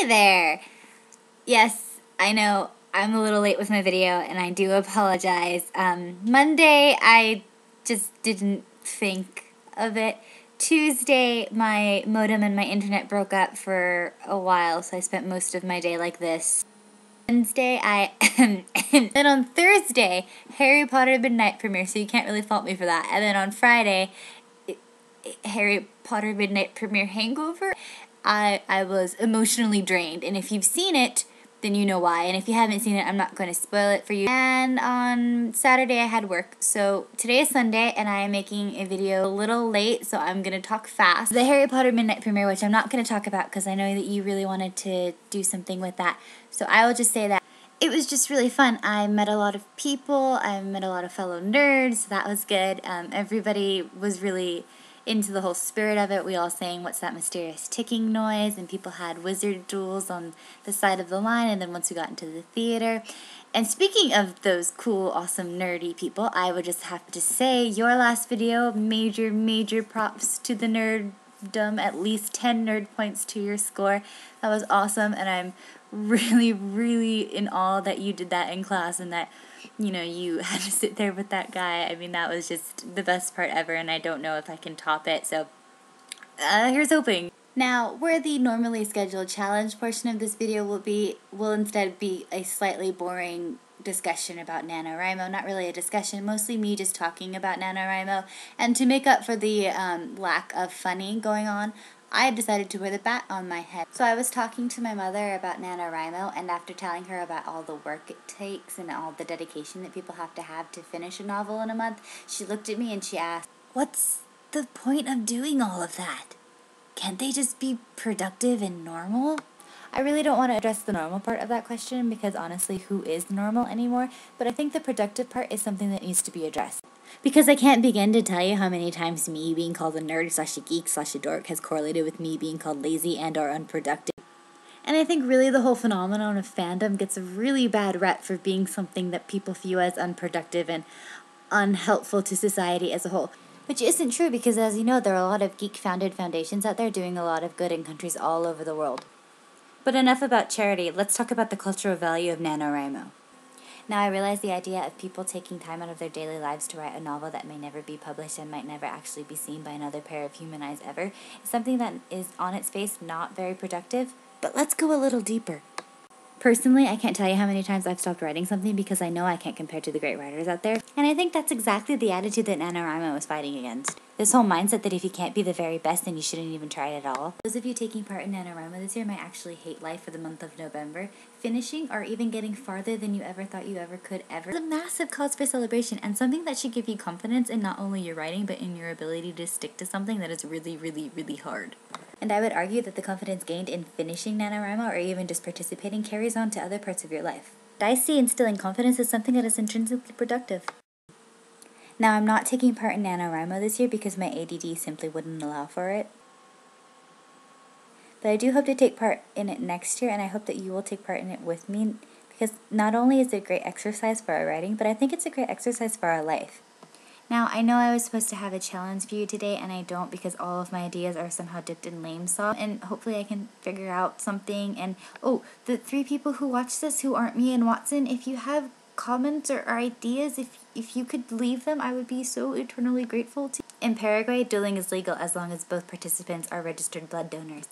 Hey there! Yes, I know I'm a little late with my video and I do apologize. Monday, I just didn't think of it. Tuesday, my modem and my internet broke up for a while, so I spent most of my day like this. Wednesday, then on Thursday, Harry Potter Midnight premiere, so you can't really fault me for that. And then on Friday, Harry Potter Midnight premiere hangover. I was emotionally drained, and if you've seen it, then you know why, and if you haven't seen it, I'm not going to spoil it for you. And on Saturday I had work, so today is Sunday, and I am making a video a little late, so I'm going to talk fast. The Harry Potter Midnight premiere, which I'm not going to talk about because I know that you really wanted to do something with that, so I will just say that it was just really fun. I met a lot of people, I met a lot of fellow nerds, so that was good. Everybody was really into the whole spirit of it. We all sang "What's That Mysterious Ticking Noise," and people had wizard duels on the side of the line, and then once we got into the theater. And speaking of those cool, awesome, nerdy people, I would just have to say, your last video, major props to the nerddom, at least 10 nerd points to your score. That was awesome, and I'm really in awe that you did that in class and that, you know, you had to sit there with that guy. I mean, that was just the best part ever, and I don't know if I can top it, so here's hoping. Now, where the normally scheduled challenge portion of this video will instead be a slightly boring discussion about NaNoWriMo. Not really a discussion, mostly me just talking about NaNoWriMo. And to make up for the lack of funny going on, I decided to wear the bat on my head. So I was talking to my mother about NaNoWriMo, and after telling her about all the work it takes and all the dedication that people have to finish a novel in a month, she looked at me and she asked, "What's the point of doing all of that? Can't they just be productive and normal?" I really don't want to address the normal part of that question because honestly, who is normal anymore? But I think the productive part is something that needs to be addressed. Because I can't begin to tell you how many times me being called a nerd / a geek / a dork has correlated with me being called lazy and or unproductive. And I think really the whole phenomenon of fandom gets a really bad rep for being something that people view as unproductive and unhelpful to society as a whole. Which isn't true because, as you know, there are a lot of geek-founded foundations out there doing a lot of good in countries all over the world. But enough about charity, let's talk about the cultural value of NaNoWriMo. Now, I realize the idea of people taking time out of their daily lives to write a novel that may never be published and might never actually be seen by another pair of human eyes ever is something that is, on its face, not very productive. But let's go a little deeper. Personally, I can't tell you how many times I've stopped writing something because I know I can't compare to the great writers out there. And I think that's exactly the attitude that NaNoWriMo is fighting against. This whole mindset that if you can't be the very best, then you shouldn't even try it at all. Those of you taking part in NaNoWriMo this year might actually hate life for the month of November. Finishing or even getting farther than you ever thought you ever could ever is a massive cause for celebration and something that should give you confidence in not only your writing, but in your ability to stick to something that is really hard. And I would argue that the confidence gained in finishing NaNoWriMo or even just participating carries on to other parts of your life. I see instilling confidence as something that is intrinsically productive. Now, I'm not taking part in NaNoWriMo this year because my ADD simply wouldn't allow for it. But I do hope to take part in it next year, and I hope that you will take part in it with me because not only is it a great exercise for our writing, but I think it's a great exercise for our life. Now, I know I was supposed to have a challenge for you today, and I don't because all of my ideas are somehow dipped in lame sauce, and hopefully I can figure out something. And, oh, the 3 people who watch this who aren't me and Watson, if you have comments or ideas, if you could leave them, I would be so eternally grateful to. In Paraguay, dueling is legal as long as both participants are registered blood donors.